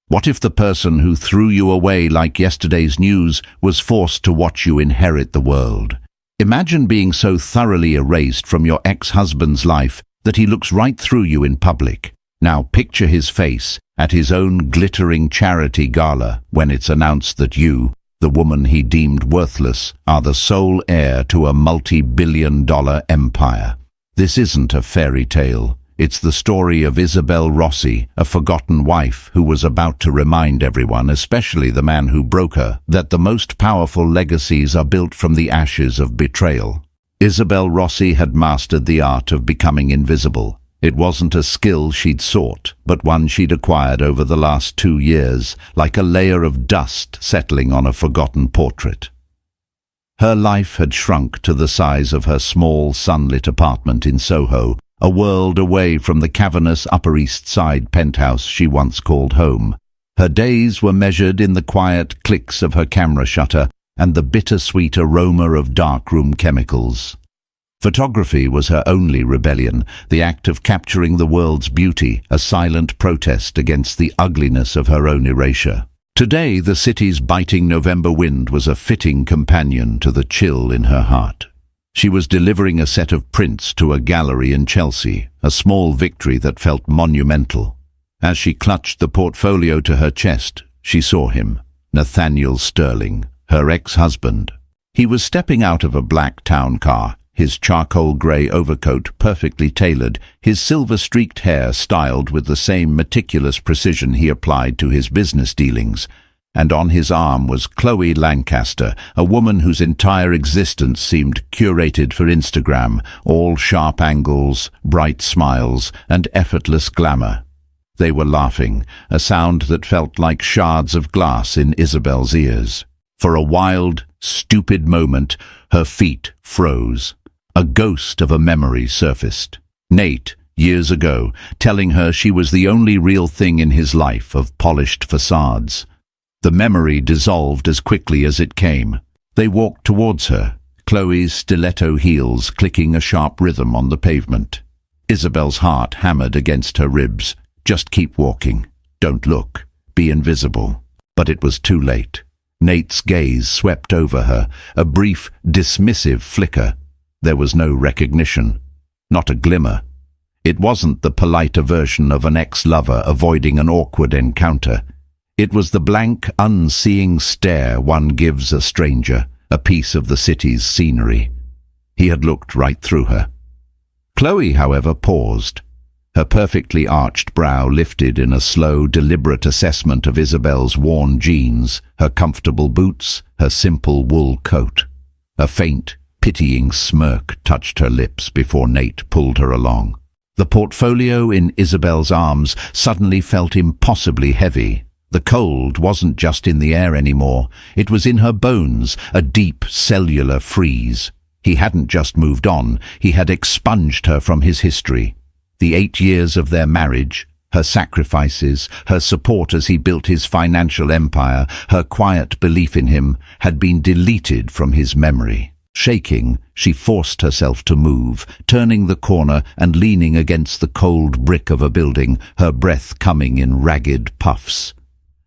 What if the person who threw you away like yesterday's news was forced to watch you inherit the world? Imagine being so thoroughly erased from your ex-husband's life that he looks right through you in public. Now picture his face at his own glittering charity gala when it's announced that you, the woman he deemed worthless, are the sole heir to a multi-billion-dollar empire. This isn't a fairy tale. It's the story of Isabel Rossi, a forgotten wife who was about to remind everyone, especially the man who broke her, that the most powerful legacies are built from the ashes of betrayal. Isabel Rossi had mastered the art of becoming invisible. It wasn't a skill she'd sought, but one she'd acquired over the last 2 years, like a layer of dust settling on a forgotten portrait. Her life had shrunk to the size of her small, sunlit apartment in Soho, a world away from the cavernous Upper East Side penthouse she once called home. Her days were measured in the quiet clicks of her camera shutter and the bittersweet aroma of darkroom chemicals. Photography was her only rebellion, the act of capturing the world's beauty, a silent protest against the ugliness of her own erasure. Today, the city's biting November wind was a fitting companion to the chill in her heart. She was delivering a set of prints to a gallery in Chelsea, a small victory that felt monumental. As she clutched the portfolio to her chest, she saw him, Nathaniel Sterling, her ex-husband. He was stepping out of a black town car, his charcoal grey overcoat perfectly tailored, his silver-streaked hair styled with the same meticulous precision he applied to his business dealings. And on his arm was Chloe Lancaster, a woman whose entire existence seemed curated for Instagram, all sharp angles, bright smiles, and effortless glamour. They were laughing, a sound that felt like shards of glass in Isabel's ears. For a wild, stupid moment, her feet froze. A ghost of a memory surfaced. Nate, years ago, telling her she was the only real thing in his life of polished facades. The memory dissolved as quickly as it came. They walked towards her, Chloe's stiletto heels clicking a sharp rhythm on the pavement. Isabel's heart hammered against her ribs. Just keep walking. Don't look. Be invisible. But it was too late. Nate's gaze swept over her, a brief, dismissive flicker. There was no recognition. Not a glimmer. It wasn't the politer version of an ex-lover avoiding an awkward encounter. It was the blank, unseeing stare one gives a stranger, a piece of the city's scenery. He had looked right through her. Chloe, however, paused. Her perfectly arched brow lifted in a slow, deliberate assessment of Isabel's worn jeans, her comfortable boots, her simple wool coat. A faint, pitying smirk touched her lips before Nate pulled her along. The portfolio in Isabel's arms suddenly felt impossibly heavy. The cold wasn't just in the air anymore. It was in her bones, a deep cellular freeze. He hadn't just moved on. He had expunged her from his history. The 8 years of their marriage, her sacrifices, her support as he built his financial empire, her quiet belief in him, had been deleted from his memory. Shaking, she forced herself to move, turning the corner and leaning against the cold brick of a building, her breath coming in ragged puffs.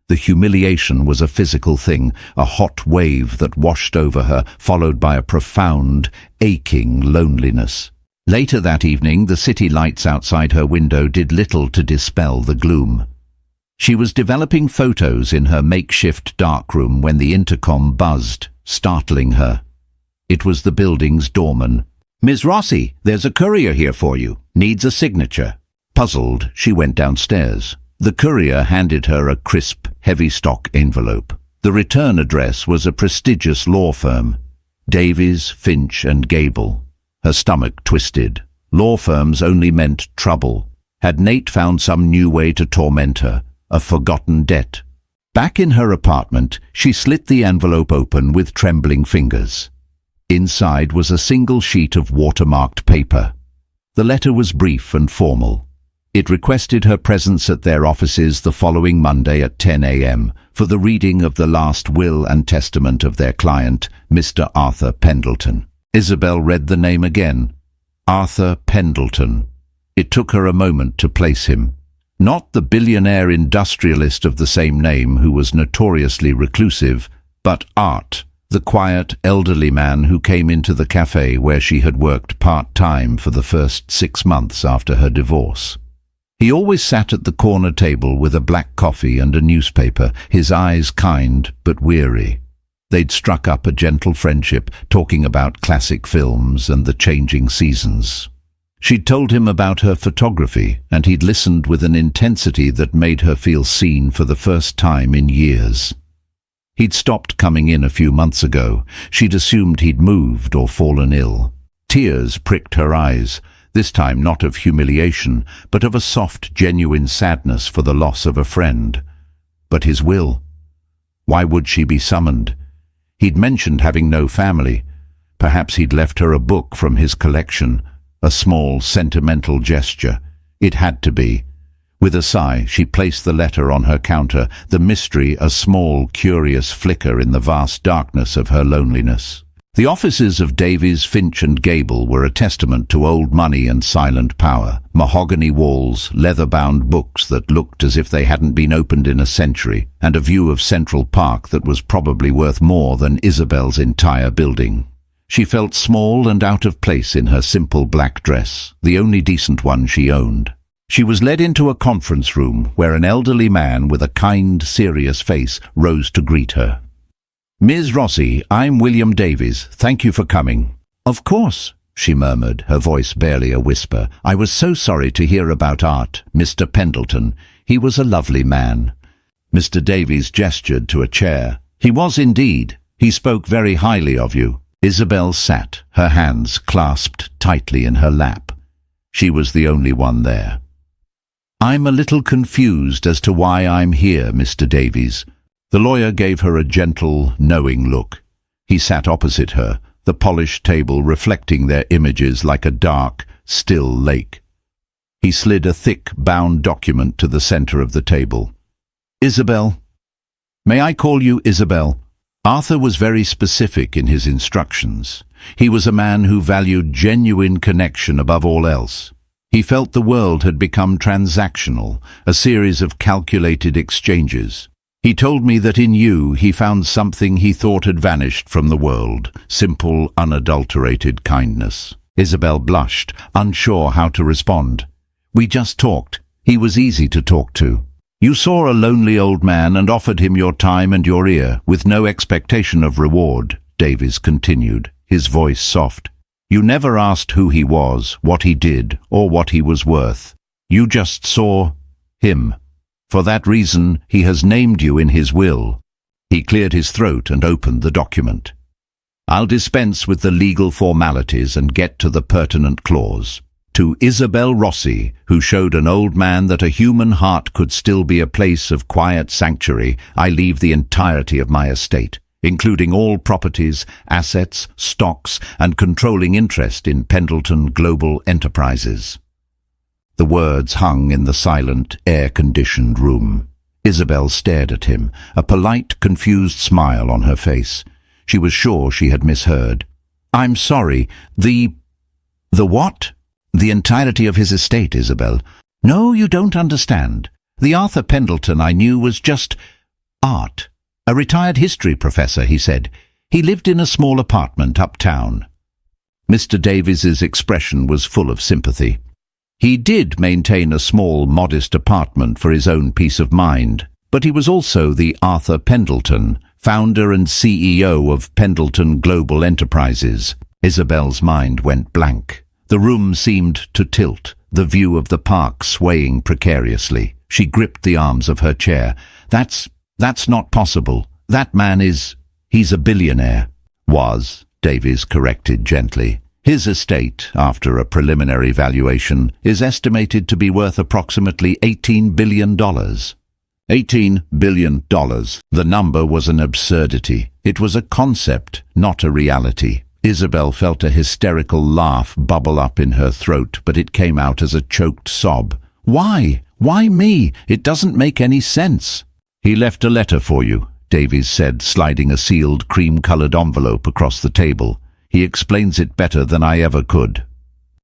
The humiliation was a physical thing, a hot wave that washed over her, followed by a profound, aching loneliness. Later that evening, the city lights outside her window did little to dispel the gloom. She was developing photos in her makeshift darkroom when the intercom buzzed, startling her. It was the building's doorman. "Ms. Rossi, there's a courier here for you. Needs a signature." Puzzled, she went downstairs. The courier handed her a crisp, heavy-stock envelope. The return address was a prestigious law firm, Davies, Finch and Gable. Her stomach twisted. Law firms only meant trouble. Had Nate found some new way to torment her? A forgotten debt? Back in her apartment, she slit the envelope open with trembling fingers. Inside was a single sheet of watermarked paper. The letter was brief and formal. It requested her presence at their offices the following Monday at 10 a.m. for the reading of the last will and testament of their client, Mr. Arthur Pendleton. Isabel read the name again. Arthur Pendleton. It took her a moment to place him. Not the billionaire industrialist of the same name who was notoriously reclusive, but Art, the quiet, elderly man who came into the cafe where she had worked part-time for the first 6 months after her divorce. He always sat at the corner table with a black coffee and a newspaper, his eyes kind but weary. They'd struck up a gentle friendship, talking about classic films and the changing seasons. She'd told him about her photography, and he'd listened with an intensity that made her feel seen for the first time in years. He'd stopped coming in a few months ago. She'd assumed he'd moved or fallen ill. Tears pricked her eyes, this time not of humiliation, but of a soft, genuine sadness for the loss of a friend. But his will? Why would she be summoned? He'd mentioned having no family. Perhaps he'd left her a book from his collection, a small, sentimental gesture. It had to be. With a sigh, she placed the letter on her counter, the mystery a small, curious flicker in the vast darkness of her loneliness. The offices of Davies, Finch and Gable were a testament to old money and silent power. Mahogany walls, leather-bound books that looked as if they hadn't been opened in a century, and a view of Central Park that was probably worth more than Isabel's entire building. She felt small and out of place in her simple black dress, the only decent one she owned. She was led into a conference room where an elderly man with a kind, serious face rose to greet her. "Ms. Rossi, I'm William Davies. Thank you for coming." "Of course," she murmured, her voice barely a whisper. "I was so sorry to hear about Art, Mr. Pendleton. He was a lovely man." Mr. Davies gestured to a chair. "He was indeed. He spoke very highly of you." Isabel sat, her hands clasped tightly in her lap. She was the only one there. "I'm a little confused as to why I'm here, Mr. Davies." The lawyer gave her a gentle, knowing look. He sat opposite her, the polished table reflecting their images like a dark, still lake. He slid a thick, bound document to the center of the table. "Isabel. May I call you Isabel?" Arthur was very specific in his instructions. He was a man who valued genuine connection above all else. He felt the world had become transactional, a series of calculated exchanges. "He told me that in you he found something he thought had vanished from the world, simple, unadulterated kindness." Isabel blushed, unsure how to respond. "We just talked. He was easy to talk to. You saw a lonely old man and offered him your time and your ear, with no expectation of reward," Davies continued, his voice soft. "You never asked who he was, what he did, or what he was worth. You just saw him. For that reason, he has named you in his will." He cleared his throat and opened the document. "I'll dispense with the legal formalities and get to the pertinent clause. To Isabel Rossi, who showed an old man that a human heart could still be a place of quiet sanctuary, I leave the entirety of my estate, including all properties, assets, stocks, and controlling interest in Pendleton Global Enterprises." The words hung in the silent, air-conditioned room. Isabel stared at him, a polite, confused smile on her face. She was sure she had misheard. "I'm sorry, the what?" "The entirety of his estate, Isabel." "No, you don't understand. The Arthur Pendleton I knew was just Art. A retired history professor," he said. "He lived in a small apartment uptown." Mr. Davies's expression was full of sympathy. He did maintain a small, modest apartment for his own peace of mind, but he was also the Arthur Pendleton, founder and CEO of Pendleton Global Enterprises. Isabel's mind went blank. The room seemed to tilt, the view of the park swaying precariously. She gripped the arms of her chair. That's not possible. That man he's a billionaire." "Was," Davies corrected gently. "His estate, after a preliminary valuation, is estimated to be worth approximately $18 billion. $18 billion. The number was an absurdity. It was a concept, not a reality. Isabel felt a hysterical laugh bubble up in her throat, but it came out as a choked sob. "Why? Why me? It doesn't make any sense." "He left a letter for you," Davies said, sliding a sealed cream-colored envelope across the table. "He explains it better than I ever could."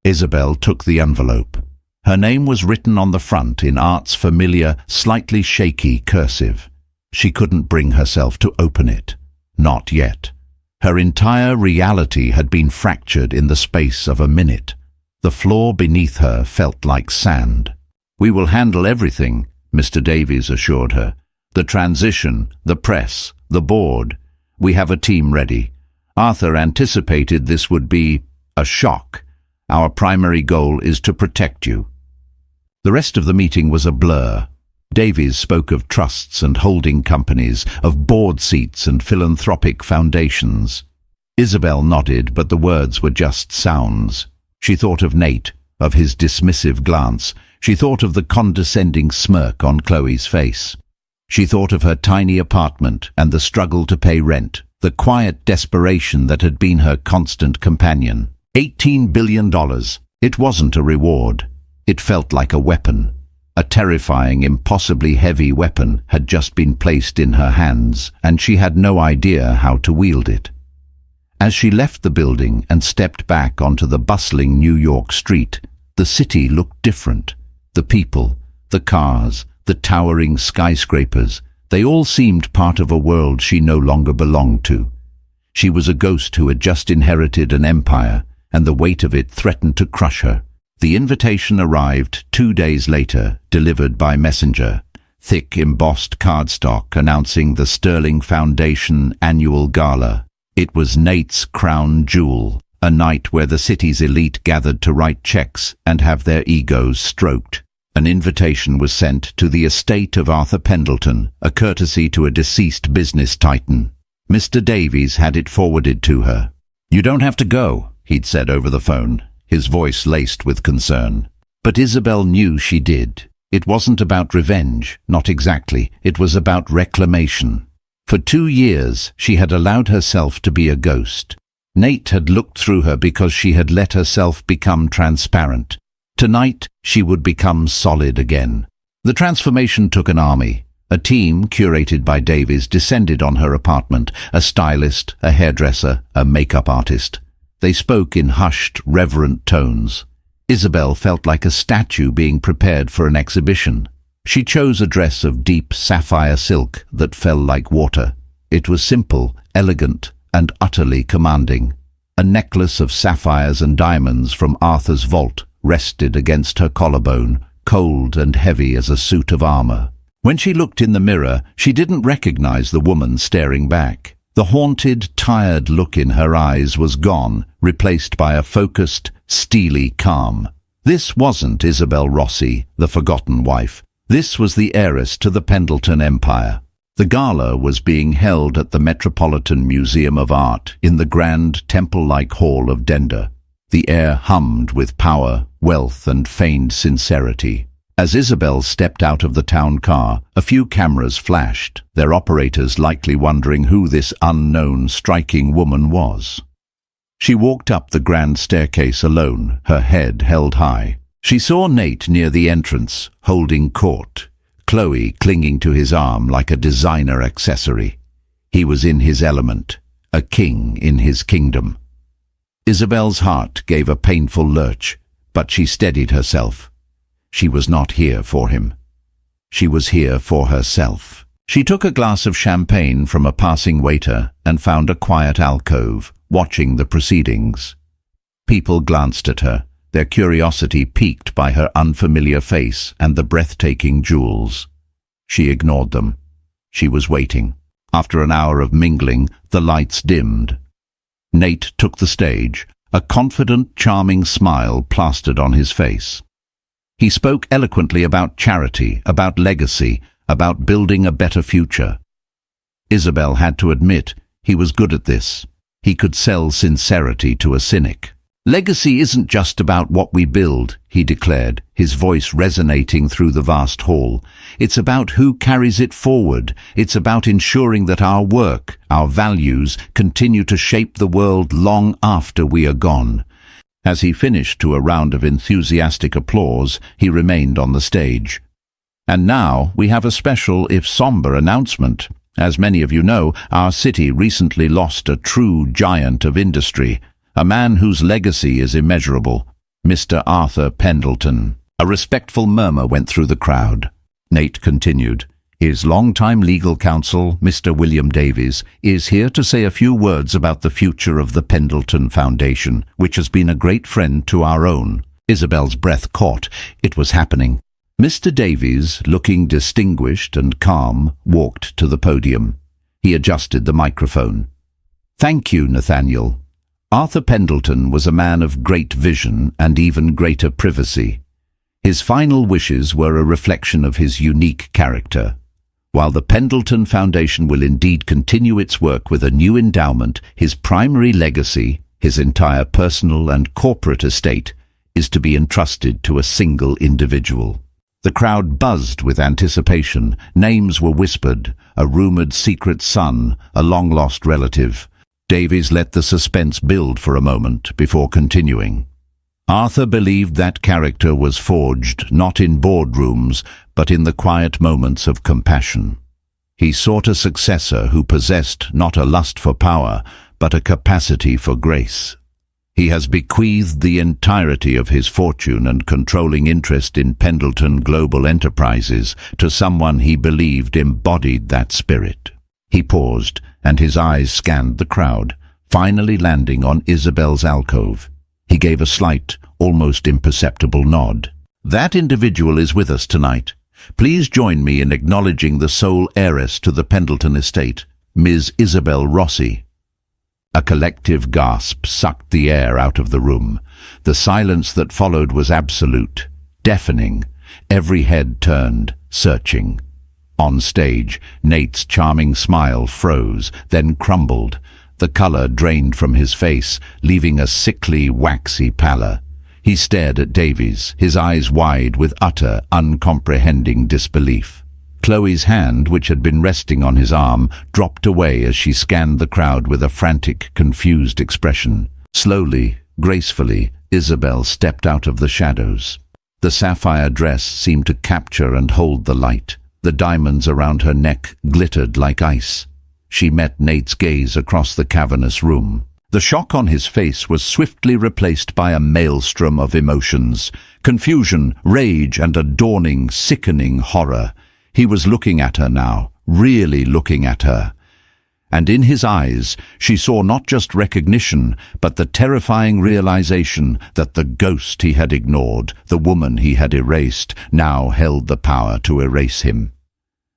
Isabel took the envelope. Her name was written on the front in Art's familiar, slightly shaky cursive. She couldn't bring herself to open it. Not yet. Her entire reality had been fractured in the space of a minute. The floor beneath her felt like sand. "We will handle everything," Mr. Davies assured her. "The transition, the press, the board. We have a team ready. Arthur anticipated this would be a shock. Our primary goal is to protect you." The rest of the meeting was a blur. Davies spoke of trusts and holding companies, of board seats and philanthropic foundations. Isabel nodded, but the words were just sounds. She thought of Nate, of his dismissive glance. She thought of the condescending smirk on Chloe's face. She thought of her tiny apartment and the struggle to pay rent, the quiet desperation that had been her constant companion. $18 billion. It wasn't a reward. It felt like a weapon. A terrifying, impossibly heavy weapon had just been placed in her hands, and she had no idea how to wield it. As she left the building and stepped back onto the bustling New York street, the city looked different. The people, the cars, the towering skyscrapers, they all seemed part of a world she no longer belonged to. She was a ghost who had just inherited an empire, and the weight of it threatened to crush her. The invitation arrived 2 days later, delivered by messenger. Thick embossed cardstock announcing the Sterling Foundation annual gala. It was Nate's crown jewel, a night where the city's elite gathered to write checks and have their egos stroked. An invitation was sent to the estate of Arthur Pendleton, a courtesy to a deceased business titan. Mr. Davies had it forwarded to her. "You don't have to go," he'd said over the phone, his voice laced with concern. But Isabel knew she did. It wasn't about revenge, not exactly. It was about reclamation. For 2 years, she had allowed herself to be a ghost. Nate had looked through her because she had let herself become transparent. Tonight, she would become solid again. The transformation took an army. A team, curated by Davies, descended on her apartment. A stylist, a hairdresser, a makeup artist. They spoke in hushed, reverent tones. Isabel felt like a statue being prepared for an exhibition. She chose a dress of deep sapphire silk that fell like water. It was simple, elegant, and utterly commanding. A necklace of sapphires and diamonds from Arthur's vault rested against her collarbone, cold and heavy as a suit of armor. When she looked in the mirror, she didn't recognize the woman staring back. The haunted, tired look in her eyes was gone, replaced by a focused, steely calm. This wasn't Isabel Rossi, the forgotten wife. This was the heiress to the Pendleton Empire. The gala was being held at the Metropolitan Museum of Art in the grand temple-like hall of Dender. The air hummed with power, wealth, and feigned sincerity. As Isabel stepped out of the town car, a few cameras flashed, their operators likely wondering who this unknown, striking woman was. She walked up the grand staircase alone, her head held high. She saw Nate near the entrance, holding court, Chloe clinging to his arm like a designer accessory. He was in his element, a king in his kingdom. Isabel's heart gave a painful lurch, but she steadied herself. She was not here for him. She was here for herself. She took a glass of champagne from a passing waiter and found a quiet alcove, watching the proceedings. People glanced at her, their curiosity piqued by her unfamiliar face and the breathtaking jewels. She ignored them. She was waiting. After an hour of mingling, the lights dimmed. Nate took the stage, a confident, charming smile plastered on his face. He spoke eloquently about charity, about legacy, about building a better future. Isabel had to admit he was good at this. He could sell sincerity to a cynic. "Legacy isn't just about what we build," he declared, his voice resonating through the vast hall. "It's about who carries it forward. It's about ensuring that our work, our values, continue to shape the world long after we are gone." As he finished to a round of enthusiastic applause, he remained on the stage. "And now we have a special, if somber, announcement. As many of you know, our city recently lost a true giant of industry, a man whose legacy is immeasurable, Mr. Arthur Pendleton." A respectful murmur went through the crowd. Nate continued. His longtime legal counsel, Mr. William Davies, is here to say a few words about the future of the Pendleton Foundation, which has been a great friend to our own. Isabel's breath caught. It was happening. Mr. Davies, looking distinguished and calm, walked to the podium. He adjusted the microphone. Thank you, Nathaniel. Arthur Pendleton was a man of great vision and even greater privacy. His final wishes were a reflection of his unique character. While the Pendleton Foundation will indeed continue its work with a new endowment, his primary legacy, his entire personal and corporate estate, is to be entrusted to a single individual. The crowd buzzed with anticipation. Names were whispered, a rumored secret son, a long-lost relative. Davies let the suspense build for a moment before continuing. Arthur believed that character was forged not in boardrooms, but in the quiet moments of compassion. He sought a successor who possessed not a lust for power, but a capacity for grace. He has bequeathed the entirety of his fortune and controlling interest in Pendleton Global Enterprises to someone he believed embodied that spirit. He paused, and his eyes scanned the crowd, finally landing on Isabel's alcove. He gave a slight, almost imperceptible nod. That individual is with us tonight. Please join me in acknowledging the sole heiress to the Pendleton estate, Ms. Isabel Rossi. A collective gasp sucked the air out of the room. The silence that followed was absolute, deafening. Every head turned, searching. On stage, Nate's charming smile froze, then crumbled. The color drained from his face, leaving a sickly, waxy pallor. He stared at Davies, his eyes wide with utter, uncomprehending disbelief. Chloe's hand, which had been resting on his arm, dropped away as she scanned the crowd with a frantic, confused expression. Slowly, gracefully, Isabel stepped out of the shadows. The sapphire dress seemed to capture and hold the light. The diamonds around her neck glittered like ice. She met Nate's gaze across the cavernous room. The shock on his face was swiftly replaced by a maelstrom of emotions. Confusion, rage, and a dawning, sickening horror. He was looking at her now, really looking at her. And in his eyes, she saw not just recognition, but the terrifying realization that the ghost he had ignored, the woman he had erased, now held the power to erase him.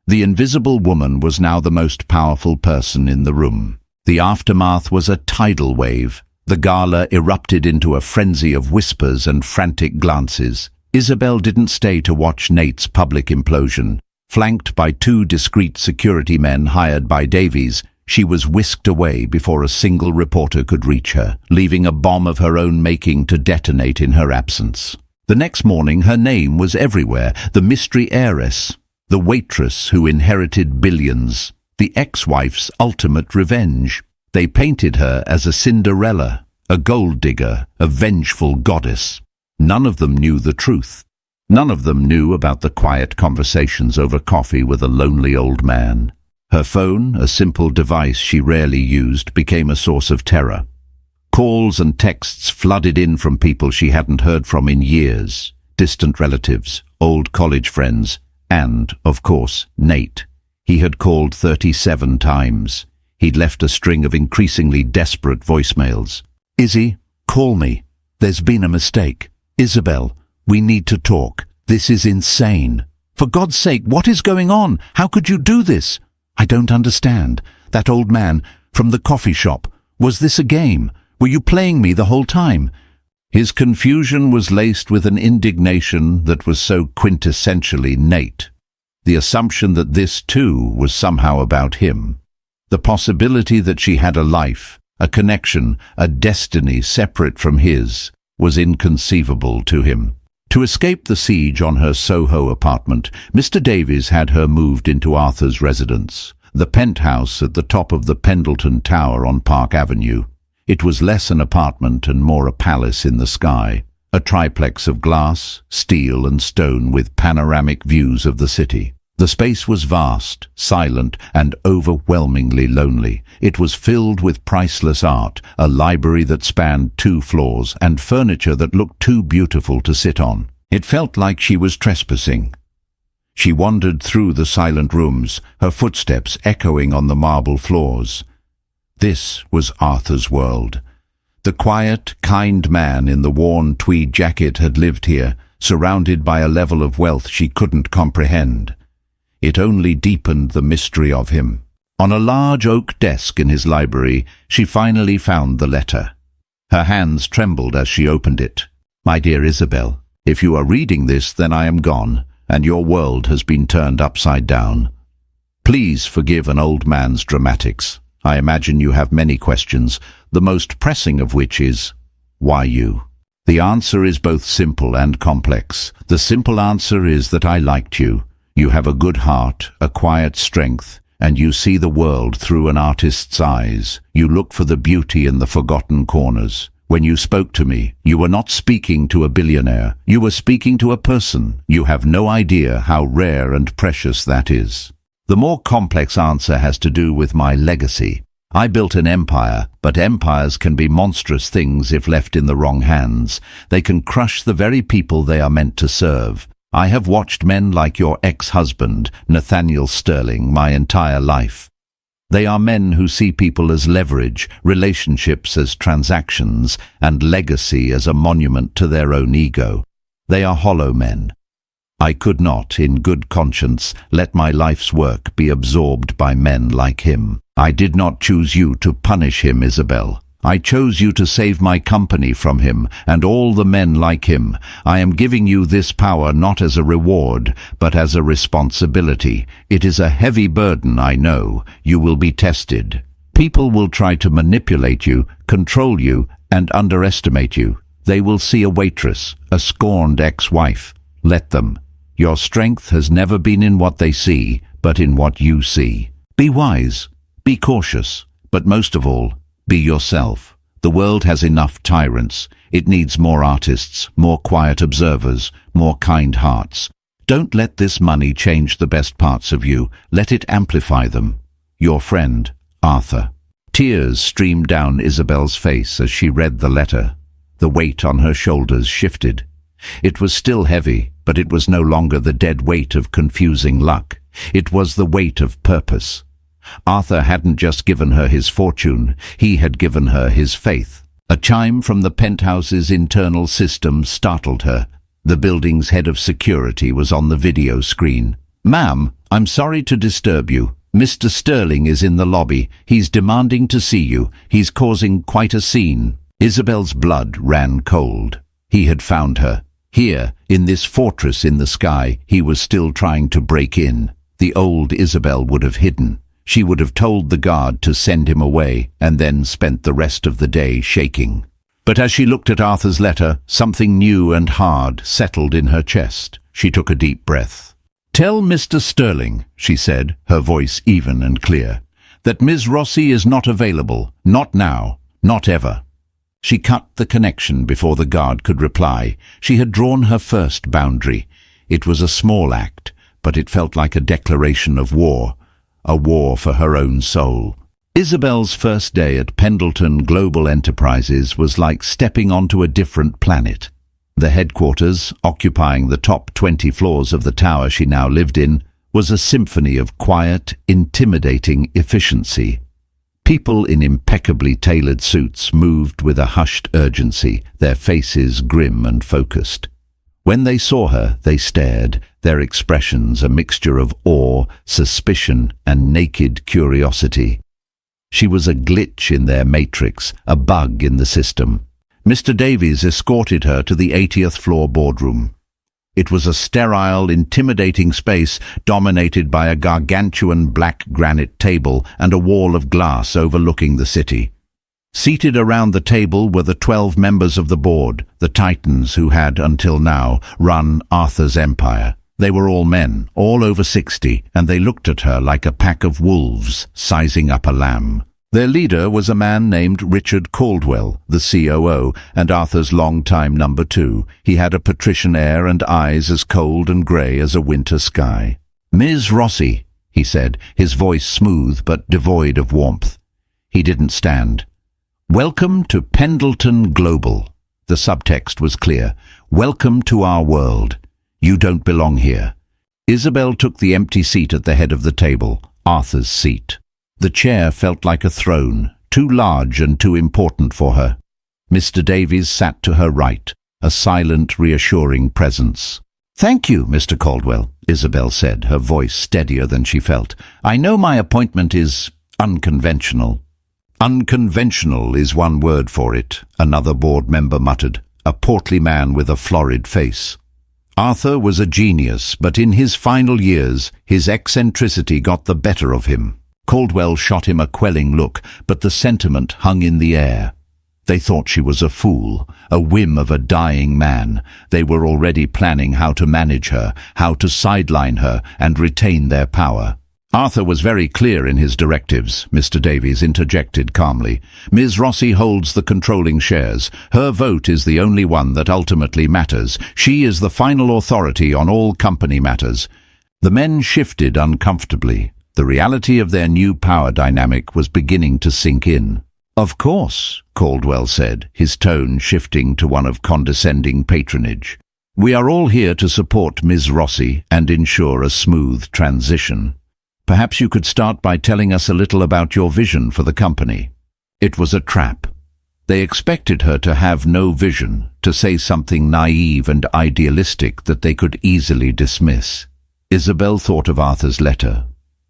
The invisible woman was now the most powerful person in the room. The aftermath was a tidal wave. The gala erupted into a frenzy of whispers and frantic glances. Isabel didn't stay to watch Nate's public implosion. Flanked by two discreet security men hired by Davies, she was whisked away before a single reporter could reach her, leaving a bomb of her own making to detonate in her absence. The next morning, her name was everywhere, the mystery heiress, the waitress who inherited billions, the ex-wife's ultimate revenge. They painted her as a Cinderella, a gold digger, a vengeful goddess. None of them knew the truth. None of them knew about the quiet conversations over coffee with a lonely old man. Her phone, a simple device she rarely used, became a source of terror. Calls and texts flooded in from people she hadn't heard from in years, distant relatives, old college friends, and, of course, Nate. He had called 37 times. He'd left a string of increasingly desperate voicemails. Izzy, call me. There's been a mistake. Isabel, we need to talk. This is insane. For God's sake, what is going on? How could you do this? I don't understand. That old man from the coffee shop. Was this a game? Were you playing me the whole time? His confusion was laced with an indignation that was so quintessentially Nate. The assumption that this, too, was somehow about him. The possibility that she had a life, a connection, a destiny separate from his, was inconceivable to him. To escape the siege on her Soho apartment, Mr. Davies had her moved into Arthur's residence, the penthouse at the top of the Pendleton Tower on Park Avenue. It was less an apartment and more a palace in the sky, a triplex of glass, steel and stone with panoramic views of the city. The space was vast, silent, and overwhelmingly lonely. It was filled with priceless art, a library that spanned 2 floors, and furniture that looked too beautiful to sit on. It felt like she was trespassing. She wandered through the silent rooms, her footsteps echoing on the marble floors. This was Arthur's world. The quiet, kind man in the worn tweed jacket had lived here, surrounded by a level of wealth she couldn't comprehend. It only deepened the mystery of him. On a large oak desk in his library, she finally found the letter. Her hands trembled as she opened it. "My dear Isabel, if you are reading this, then I am gone, and your world has been turned upside down. Please forgive an old man's dramatics. I imagine you have many questions, the most pressing of which is, why you? The answer is both simple and complex. The simple answer is that I liked you. You have a good heart, a quiet strength, and you see the world through an artist's eyes. You look for the beauty in the forgotten corners. When you spoke to me, you were not speaking to a billionaire. You were speaking to a person. You have no idea how rare and precious that is. The more complex answer has to do with my legacy. I built an empire, but empires can be monstrous things if left in the wrong hands. They can crush the very people they are meant to serve. I have watched men like your ex-husband, Nathaniel Sterling, my entire life. They are men who see people as leverage, relationships as transactions, and legacy as a monument to their own ego. They are hollow men. I could not, in good conscience, let my life's work be absorbed by men like him. I did not choose you to punish him, Isabel. I chose you to save my company from him, and all the men like him. I am giving you this power not as a reward, but as a responsibility. It is a heavy burden, I know. You will be tested. People will try to manipulate you, control you, and underestimate you. They will see a waitress, a scorned ex-wife. Let them. Your strength has never been in what they see, but in what you see. Be wise, be cautious, but most of all, be yourself. The world has enough tyrants. It needs more artists, more quiet observers, more kind hearts. Don't let this money change the best parts of you. Let it amplify them. Your friend, Arthur. Tears streamed down Isabel's face as she read the letter. The weight on her shoulders shifted. It was still heavy, but it was no longer the dead weight of confusing luck. It was the weight of purpose. Arthur hadn't just given her his fortune, he had given her his faith. A chime from the penthouse's internal system startled her. The building's head of security was on the video screen. "Ma'am, I'm sorry to disturb you. Mr. Sterling is in the lobby. He's demanding to see you. He's causing quite a scene." Isabel's blood ran cold. He had found her. Here, in this fortress in the sky, he was still trying to break in. The old Isabel would have hidden. She would have told the guard to send him away, and then spent the rest of the day shaking. But as she looked at Arthur's letter, something new and hard settled in her chest. She took a deep breath. "Tell Mr. Sterling," she said, her voice even and clear, "that Ms. Rossi is not available. Not now. Not ever." She cut the connection before the guard could reply. She had drawn her first boundary. It was a small act, but it felt like a declaration of war. A war for her own soul. Isabel's first day at Pendleton Global Enterprises was like stepping onto a different planet. The headquarters, occupying the top 20 floors of the tower she now lived in, was a symphony of quiet, intimidating efficiency. People in impeccably tailored suits moved with a hushed urgency, their faces grim and focused. When they saw her, they stared, their expressions a mixture of awe, suspicion, and naked curiosity. She was a glitch in their matrix, a bug in the system. Mr. Davies escorted her to the 80th floor boardroom. It was a sterile, intimidating space dominated by a gargantuan black granite table and a wall of glass overlooking the city. Seated around the table were the 12 members of the board, the titans who had, until now, run Arthur's empire. They were all men, all over 60, and they looked at her like a pack of wolves sizing up a lamb. Their leader was a man named Richard Caldwell, the COO, and Arthur's longtime number 2. He had a patrician air and eyes as cold and grey as a winter sky. "Ms. Rossi," he said, his voice smooth but devoid of warmth. He didn't stand. "Welcome to Pendleton Global. The subtext was clear. Welcome to our world. You don't belong here. Isabel took the empty seat at the head of the table, Arthur's seat. The chair felt like a throne, too large and too important for her. Mr. Davies sat to her right, a silent, reassuring presence. "Thank you, Mr. Caldwell," Isabel said, her voice steadier than she felt. "I know my appointment is unconventional." "Unconventional is one word for it," another board member muttered, a portly man with a florid face. Arthur was a genius, but in his final years, his eccentricity got the better of him. Caldwell shot him a quelling look, but the sentiment hung in the air. They thought she was a fool, a whim of a dying man. They were already planning how to manage her, how to sideline her and retain their power. "Arthur was very clear in his directives," Mr. Davies interjected calmly. "Ms. Rossi holds the controlling shares. Her vote is the only one that ultimately matters. She is the final authority on all company matters." The men shifted uncomfortably. The reality of their new power dynamic was beginning to sink in. "Of course," Caldwell said, his tone shifting to one of condescending patronage. "We are all here to support Ms. Rossi and ensure a smooth transition. Perhaps you could start by telling us a little about your vision for the company." It was a trap. They expected her to have no vision, to say something naive and idealistic that they could easily dismiss. Isabel thought of Arthur's letter.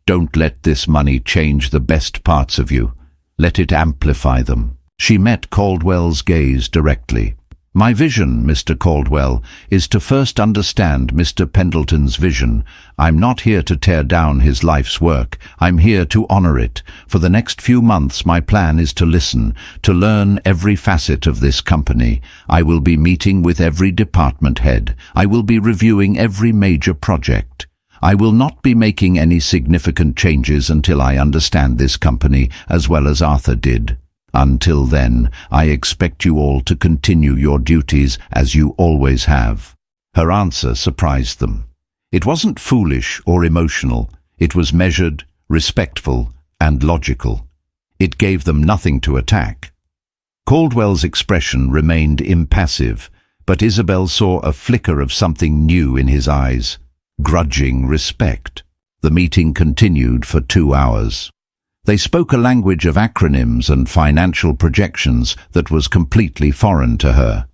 "Don't let this money change the best parts of you. Let it amplify them." She met Caldwell's gaze directly. "My vision, Mr. Caldwell, is to first understand Mr. Pendleton's vision. I'm not here to tear down his life's work. I'm here to honor it. For the next few months, my plan is to listen, to learn every facet of this company. I will be meeting with every department head. I will be reviewing every major project. I will not be making any significant changes until I understand this company as well as Arthur did. Until then, I expect you all to continue your duties as you always have." Her answer surprised them. It wasn't foolish or emotional. It was measured, respectful, and logical. It gave them nothing to attack. Caldwell's expression remained impassive, but Isabel saw a flicker of something new in his eyes. Grudging respect. The meeting continued for 2 hours. They spoke a language of acronyms and financial projections that was completely foreign to her.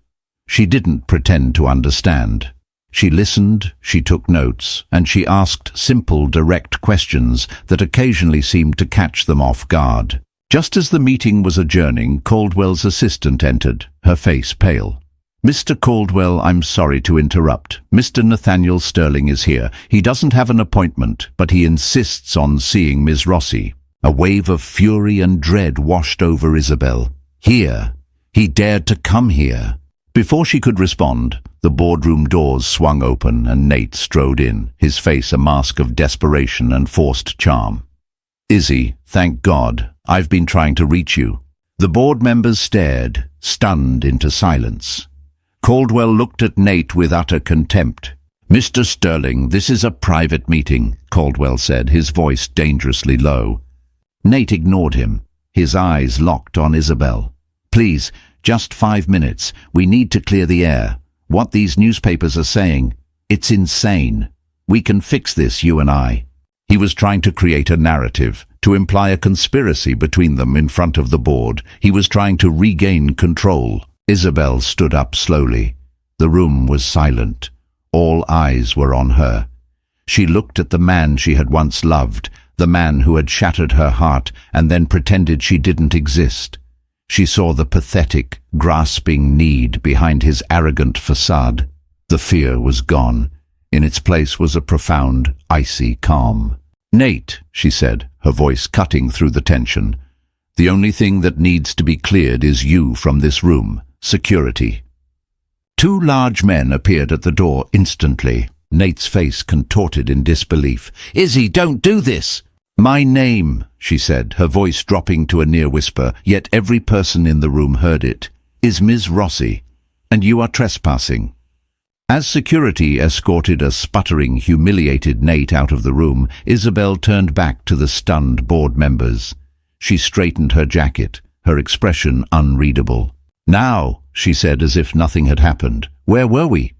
She didn't pretend to understand. She listened, she took notes, and she asked simple, direct questions that occasionally seemed to catch them off guard. Just as the meeting was adjourning, Caldwell's assistant entered, her face pale. "Mr. Caldwell, I'm sorry to interrupt. Mr. Nathaniel Sterling is here. He doesn't have an appointment, but he insists on seeing Ms. Rossi." A wave of fury and dread washed over Isabel. Here. He dared to come here. Before she could respond, the boardroom doors swung open and Nate strode in, his face a mask of desperation and forced charm. "Izzy, thank God. I've been trying to reach you." The board members stared, stunned into silence. Caldwell looked at Nate with utter contempt. "Mr. Sterling, this is a private meeting," Caldwell said, his voice dangerously low. Nate ignored him, his eyes locked on Isabel. "Please, just 5 minutes. We need to clear the air. What these newspapers are saying, it's insane. We can fix this, you and I." He was trying to create a narrative, to imply a conspiracy between them in front of the board. He was trying to regain control. Isabel stood up slowly. The room was silent. All eyes were on her. She looked at the man she had once loved, the man who had shattered her heart and then pretended she didn't exist. She saw the pathetic, grasping need behind his arrogant facade. The fear was gone. In its place was a profound, icy calm. "Nate," she said, her voice cutting through the tension, "the only thing that needs to be cleared is you from this room. Security." 2 large men appeared at the door instantly. Nate's face contorted in disbelief. "Izzy, don't do this!" "My name," she said, her voice dropping to a near whisper, yet every person in the room heard it, "is Ms. Rossi, and you are trespassing." As security escorted a sputtering, humiliated Nate out of the room, Isabel turned back to the stunned board members. She straightened her jacket, her expression unreadable. "Now," she said as if nothing had happened. Where were we?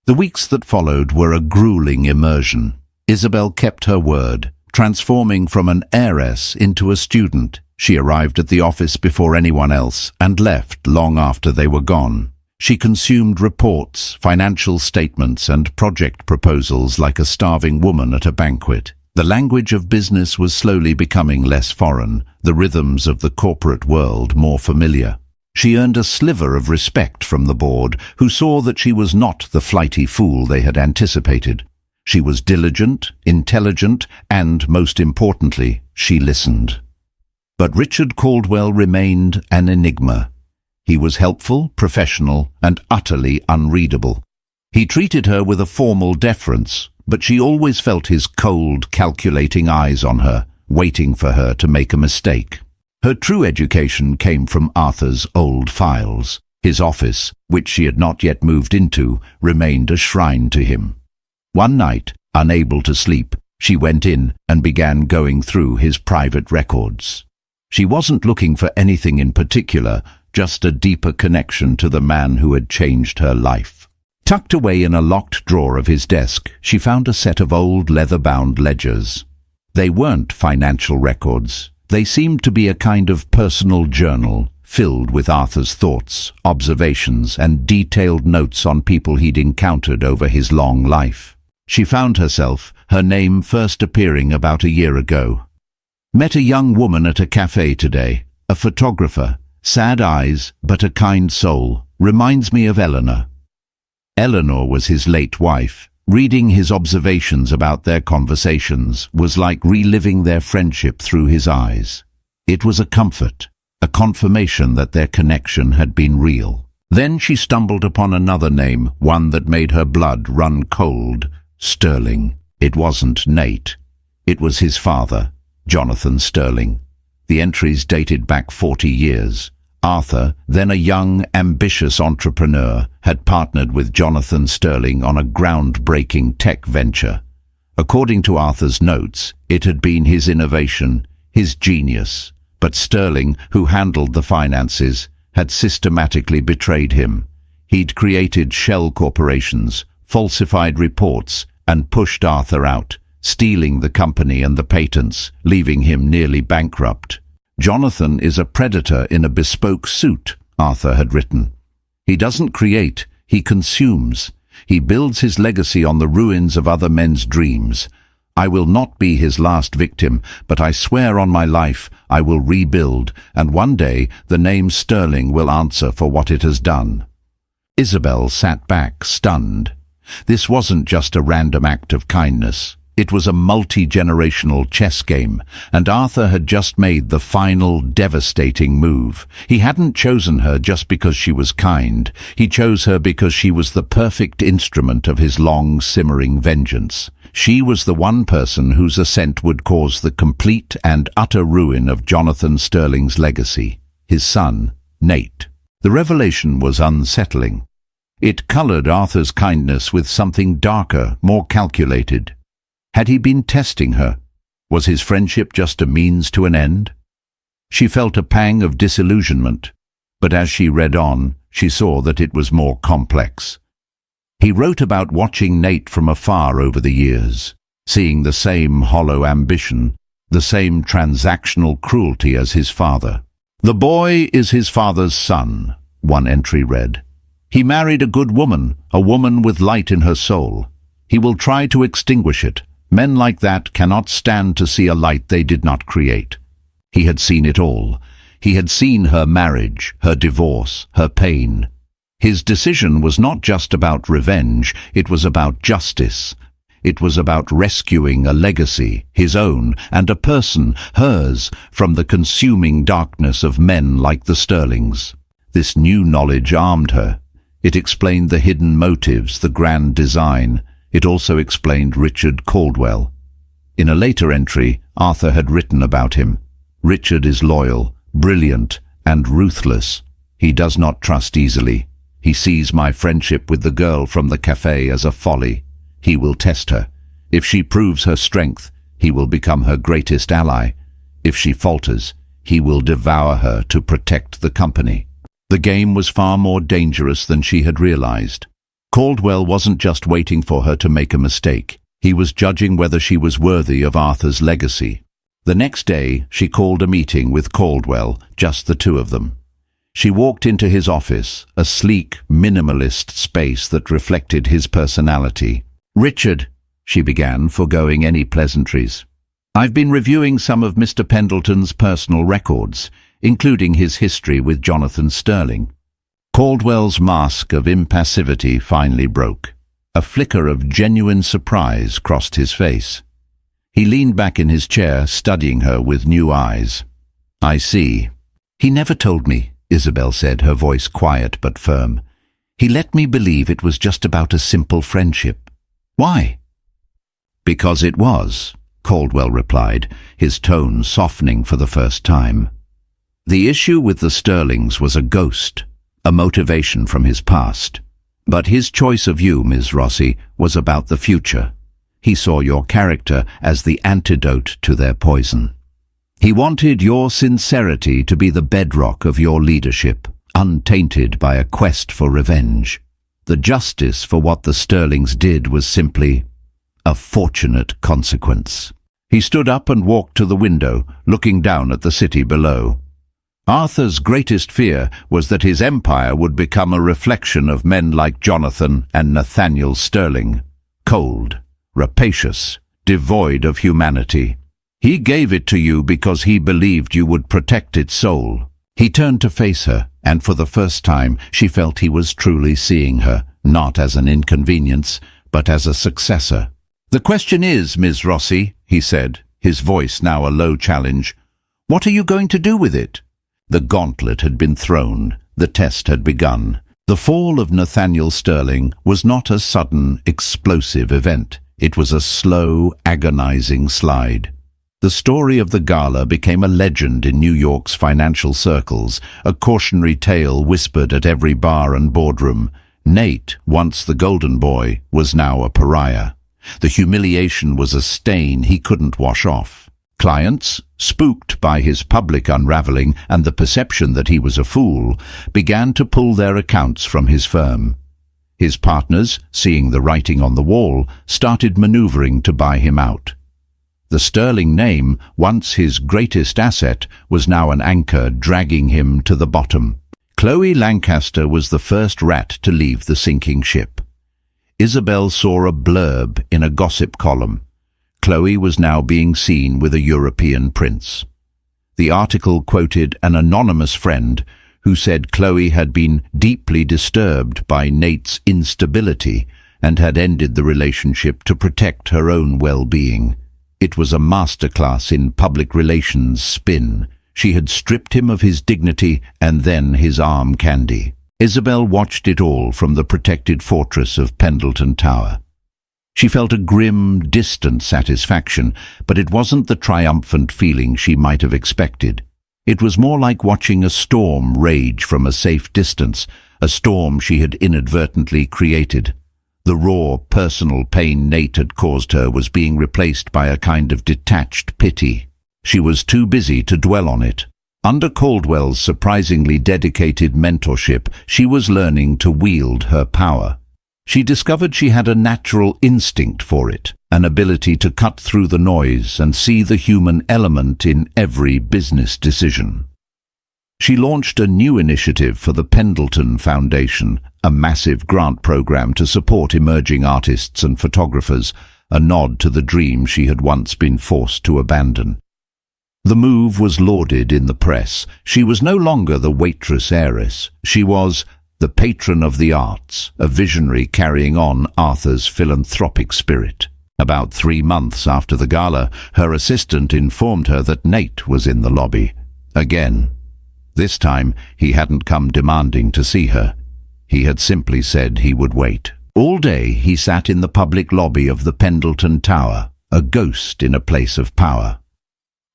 The weeks that followed were a grueling immersion. Isabel kept her word, transforming from an heiress into a student. She arrived at the office before anyone else and left long after they were gone. She consumed reports, financial statements, and project proposals like a starving woman at a banquet. The language of business was slowly becoming less foreign, the rhythms of the corporate world more familiar. She earned a sliver of respect from the board, who saw that she was not the flighty fool they had anticipated. She was diligent, intelligent, and, most importantly, she listened. But Richard Caldwell remained an enigma. He was helpful, professional, and utterly unreadable. He treated her with a formal deference, but she always felt his cold, calculating eyes on her, waiting for her to make a mistake. Her true education came from Arthur's old files. His office, which she had not yet moved into, remained a shrine to him. One night, unable to sleep, she went in and began going through his private records. She wasn't looking for anything in particular, just a deeper connection to the man who had changed her life. Tucked away in a locked drawer of his desk, she found a set of old leather-bound ledgers. They weren't financial records. They seemed to be a kind of personal journal, filled with Arthur's thoughts, observations, and detailed notes on people he'd encountered over his long life. She found herself, her name first appearing about a year ago. Met a young woman at a cafe today, a photographer, sad eyes, but a kind soul, reminds me of Eleanor. Eleanor was his late wife. Reading his observations about their conversations was like reliving their friendship through his eyes. It was a comfort, a confirmation that their connection had been real. Then she stumbled upon another name, one that made her blood run cold. Sterling. It wasn't Nate. It was his father, Jonathan Sterling. The entries dated back 40 years. Arthur, then a young, ambitious entrepreneur, had partnered with Jonathan Sterling on a groundbreaking tech venture. According to Arthur's notes, it had been his innovation, his genius. But Sterling, who handled the finances, had systematically betrayed him. He'd created shell corporations, falsified reports, and pushed Arthur out, stealing the company and the patents, leaving him nearly bankrupt. Jonathan is a predator in a bespoke suit, Arthur had written. He doesn't create, he consumes. He builds his legacy on the ruins of other men's dreams. I will not be his last victim, but I swear on my life I will rebuild, and one day the name Sterling will answer for what it has done. Isabel sat back, stunned. This wasn't just a random act of kindness. It was a multi-generational chess game, and Arthur had just made the final, devastating move. He hadn't chosen her just because she was kind. He chose her because she was the perfect instrument of his long, simmering vengeance. She was the one person whose ascent would cause the complete and utter ruin of Jonathan Sterling's legacy, his son, Nate. The revelation was unsettling. It colored Arthur's kindness with something darker, more calculated. Had he been testing her? Was his friendship just a means to an end? She felt a pang of disillusionment, but as she read on, she saw that it was more complex. He wrote about watching Nate from afar over the years, seeing the same hollow ambition, the same transactional cruelty as his father. "The boy is his father's son," one entry read. "He married a good woman, a woman with light in her soul. He will try to extinguish it. Men like that cannot stand to see a light they did not create." He had seen it all. He had seen her marriage, her divorce, her pain. His decision was not just about revenge, it was about justice. It was about rescuing a legacy, his own, and a person, hers, from the consuming darkness of men like the Sterlings. This new knowledge armed her. It explained the hidden motives, the grand design. It also explained Richard Caldwell. In a later entry, Arthur had written about him. "Richard is loyal, brilliant, and ruthless. He does not trust easily. He sees my friendship with the girl from the cafe as a folly. He will test her. If she proves her strength, he will become her greatest ally. If she falters, he will devour her to protect the company." The game was far more dangerous than she had realized. Caldwell wasn't just waiting for her to make a mistake. He was judging whether she was worthy of Arthur's legacy. The next day, she called a meeting with Caldwell, just the two of them. She walked into his office, a sleek, minimalist space that reflected his personality. "Richard," she began, foregoing any pleasantries, "I've been reviewing some of Mr. Pendleton's personal records, including his history with Jonathan Sterling." Caldwell's mask of impassivity finally broke. A flicker of genuine surprise crossed his face. He leaned back in his chair, studying her with new eyes. "I see." "He never told me," Isabel said, her voice quiet but firm. "He let me believe it was just about a simple friendship." "Why?" "Because it was," Caldwell replied, his tone softening for the first time. "The issue with the Sterlings was a ghost, a motivation from his past. But his choice of you, Ms. Rossi, was about the future. He saw your character as the antidote to their poison. He wanted your sincerity to be the bedrock of your leadership, untainted by a quest for revenge. The justice for what the Sterlings did was simply a fortunate consequence." He stood up and walked to the window, looking down at the city below. Arthur's greatest fear was that his empire would become a reflection of men like Jonathan and Nathaniel Sterling, cold, rapacious, devoid of humanity. He gave it to you because he believed you would protect its soul. He turned to face her, and for the first time she felt he was truly seeing her, not as an inconvenience, but as a successor. "The question is, Ms. Rossi," he said, his voice now a low challenge, "what are you going to do with it?" The gauntlet had been thrown. The test had begun. The fall of Nathaniel Sterling was not a sudden, explosive event. It was a slow, agonizing slide. The story of the gala became a legend in New York's financial circles, a cautionary tale whispered at every bar and boardroom. Nate, once the golden boy, was now a pariah. The humiliation was a stain he couldn't wash off. Clients, spooked by his public unraveling and the perception that he was a fool, began to pull their accounts from his firm. His partners, seeing the writing on the wall, started maneuvering to buy him out. The Sterling name, once his greatest asset, was now an anchor dragging him to the bottom. Chloe Lancaster was the first rat to leave the sinking ship. Isabel saw a blurb in a gossip column. Chloe was now being seen with a European prince. The article quoted an anonymous friend who said Chloe had been deeply disturbed by Nate's instability and had ended the relationship to protect her own well-being. It was a masterclass in public relations spin. She had stripped him of his dignity and then his arm candy. Isabel watched it all from the protected fortress of Pendleton Tower. She felt a grim, distant satisfaction, but it wasn't the triumphant feeling she might have expected. It was more like watching a storm rage from a safe distance, a storm she had inadvertently created. The raw, personal pain Nate had caused her was being replaced by a kind of detached pity. She was too busy to dwell on it. Under Caldwell's surprisingly dedicated mentorship, she was learning to wield her power. She discovered she had a natural instinct for it, an ability to cut through the noise and see the human element in every business decision. She launched a new initiative for the Pendleton Foundation, a massive grant program to support emerging artists and photographers, a nod to the dream she had once been forced to abandon. The move was lauded in the press. She was no longer the waitress heiress. She was the patron of the arts, a visionary carrying on Arthur's philanthropic spirit. About 3 months after the gala, her assistant informed her that Nate was in the lobby. Again. This time, he hadn't come demanding to see her. He had simply said he would wait. All day, he sat in the public lobby of the Pendleton Tower, a ghost in a place of power.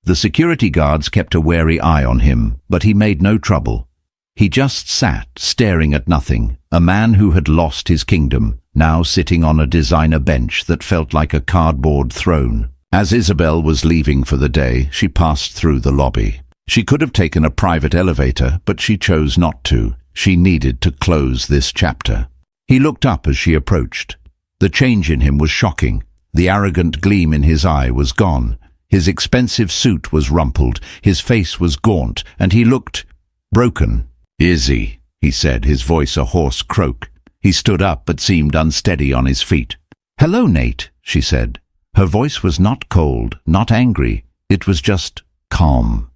The security guards kept a wary eye on him, but he made no trouble. He just sat, staring at nothing, a man who had lost his kingdom, now sitting on a designer bench that felt like a cardboard throne. As Isabel was leaving for the day, she passed through the lobby. She could have taken a private elevator, but she chose not to. She needed to close this chapter. He looked up as she approached. The change in him was shocking. The arrogant gleam in his eye was gone. His expensive suit was rumpled, his face was gaunt, and he looked broken. "Izzy," he said, his voice a hoarse croak. He stood up but seemed unsteady on his feet. "Hello, Nate," she said. Her voice was not cold, not angry. It was just calm.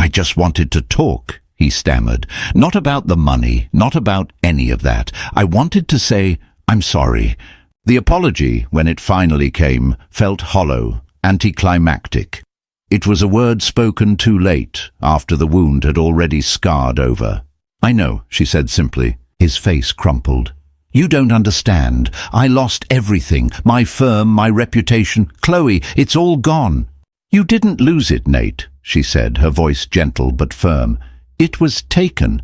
I just wanted to talk," he stammered. "Not about the money, not about any of that. I wanted to say, I'm sorry." The apology, when it finally came, felt hollow, anticlimactic. It was a word spoken too late, after the wound had already scarred over. "I know," she said simply. His face crumpled. "You don't understand. I lost everything. My firm, my reputation. Chloe, it's all gone." "You didn't lose it, Nate," she said, her voice gentle but firm. "It was taken."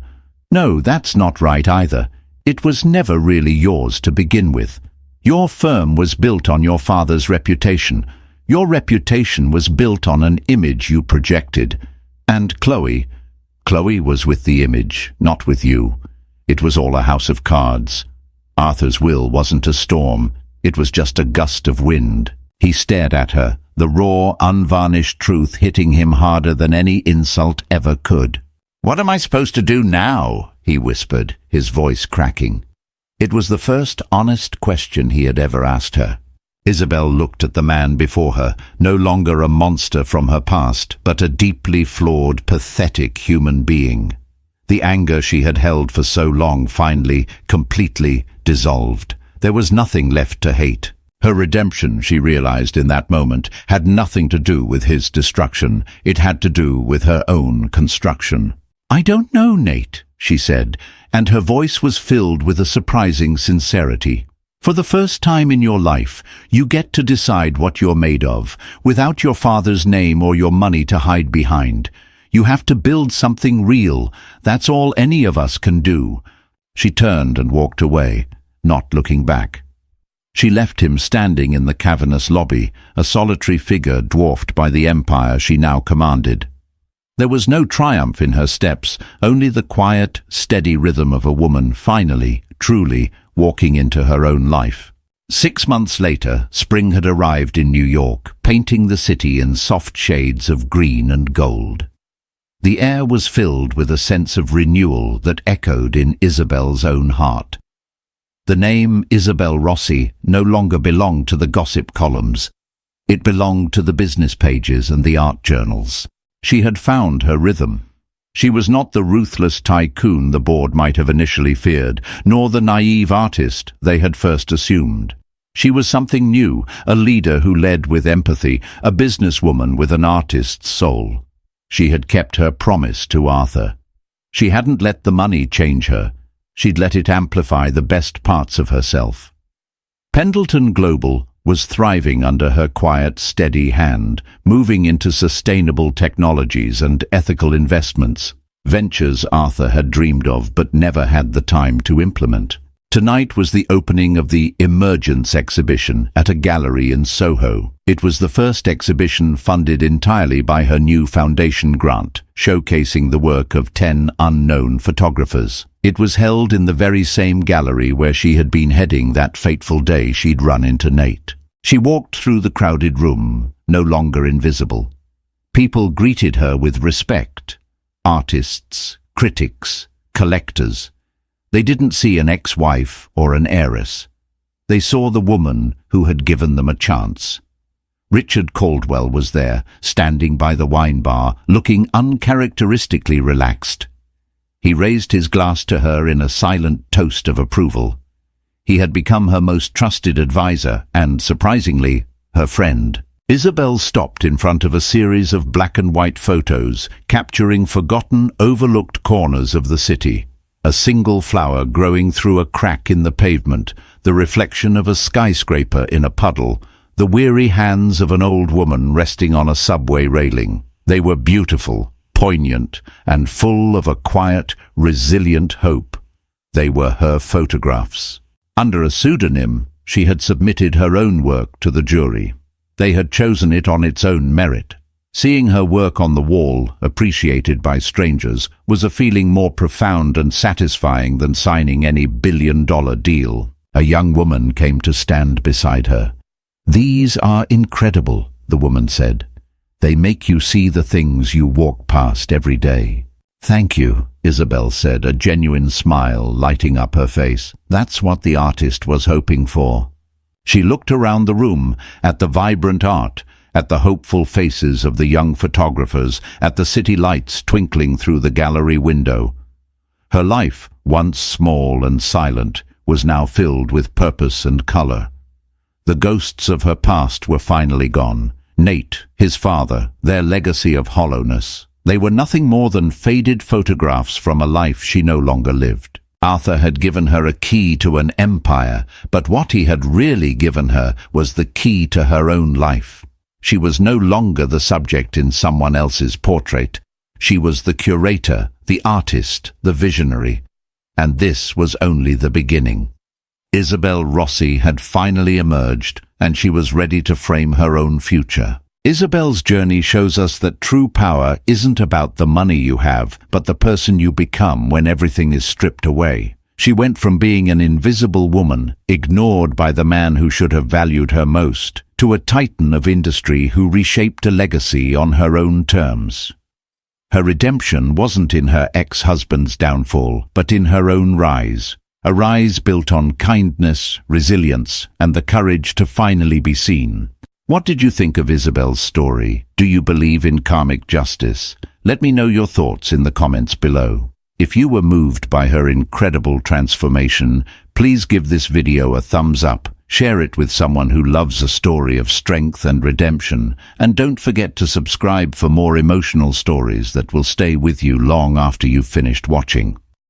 "No, that's not right either. It was never really yours to begin with. Your firm was built on your father's reputation. Your reputation was built on an image you projected. And Chloe was with the image, not with you. It was all a house of cards. Arthur's will wasn't a storm. It was just a gust of wind." He stared at her, the raw, unvarnished truth hitting him harder than any insult ever could. "What am I supposed to do now?" he whispered, his voice cracking. It was the first honest question he had ever asked her. Isabel looked at the man before her, no longer a monster from her past, but a deeply flawed, pathetic human being. The anger she had held for so long finally, completely dissolved. There was nothing left to hate. Her redemption, she realized in that moment, had nothing to do with his destruction. It had to do with her own construction. "I don't know, Nate," she said, and her voice was filled with a surprising sincerity. "For the first time in your life, you get to decide what you're made of, without your father's name or your money to hide behind. You have to build something real. That's all any of us can do." She turned and walked away, not looking back. She left him standing in the cavernous lobby, a solitary figure dwarfed by the empire she now commanded. There was no triumph in her steps, only the quiet, steady rhythm of a woman finally, truly, walking into her own life. 6 months later, spring had arrived in New York, painting the city in soft shades of green and gold. The air was filled with a sense of renewal that echoed in Isabel's own heart. The name Isabel Rossi no longer belonged to the gossip columns. It belonged to the business pages and the art journals. She had found her rhythm. She was not the ruthless tycoon the board might have initially feared, nor the naive artist they had first assumed. She was something new, a leader who led with empathy, a businesswoman with an artist's soul. She had kept her promise to Arthur. She hadn't let the money change her. She'd let it amplify the best parts of herself. Pendleton Global was thriving under her quiet, steady hand, moving into sustainable technologies and ethical investments, ventures Arthur had dreamed of but never had the time to implement. Tonight was the opening of the Emergence exhibition at a gallery in Soho. It was the first exhibition funded entirely by her new foundation grant, showcasing the work of 10 unknown photographers. It was held in the very same gallery where she had been heading that fateful day she'd run into Nate. She walked through the crowded room, no longer invisible. People greeted her with respect. Artists, critics, collectors. They didn't see an ex-wife or an heiress. They saw the woman who had given them a chance. Richard Caldwell was there, standing by the wine bar, looking uncharacteristically relaxed. He raised his glass to her in a silent toast of approval. He had become her most trusted advisor and, surprisingly, her friend. Isabel stopped in front of a series of black and white photos, capturing forgotten, overlooked corners of the city. A single flower growing through a crack in the pavement, the reflection of a skyscraper in a puddle, the weary hands of an old woman resting on a subway railing. They were beautiful, poignant, and full of a quiet, resilient hope. They were her photographs. Under a pseudonym, she had submitted her own work to the jury. They had chosen it on its own merit. Seeing her work on the wall, appreciated by strangers, was a feeling more profound and satisfying than signing any billion-dollar deal. A young woman came to stand beside her. "These are incredible," the woman said. "They make you see the things you walk past every day." "Thank you," Isabel said, a genuine smile lighting up her face. That's what the artist was hoping for. She looked around the room, at the vibrant art, at the hopeful faces of the young photographers, at the city lights twinkling through the gallery window. Her life, once small and silent, was now filled with purpose and color. The ghosts of her past were finally gone. Nate, his father, their legacy of hollowness. They were nothing more than faded photographs from a life she no longer lived. Arthur had given her a key to an empire, but what he had really given her was the key to her own life. She was no longer the subject in someone else's portrait. She was the curator, the artist, the visionary. And this was only the beginning. Isabel Rossi had finally emerged, and she was ready to frame her own future. Isabel's journey shows us that true power isn't about the money you have, but the person you become when everything is stripped away. She went from being an invisible woman, ignored by the man who should have valued her most, to a titan of industry who reshaped a legacy on her own terms. Her redemption wasn't in her ex-husband's downfall, but in her own rise. A rise built on kindness, resilience, and the courage to finally be seen. What did you think of Isabel's story? Do you believe in karmic justice? Let me know your thoughts in the comments below. If you were moved by her incredible transformation, please give this video a thumbs up, share it with someone who loves a story of strength and redemption, and don't forget to subscribe for more emotional stories that will stay with you long after you've finished watching.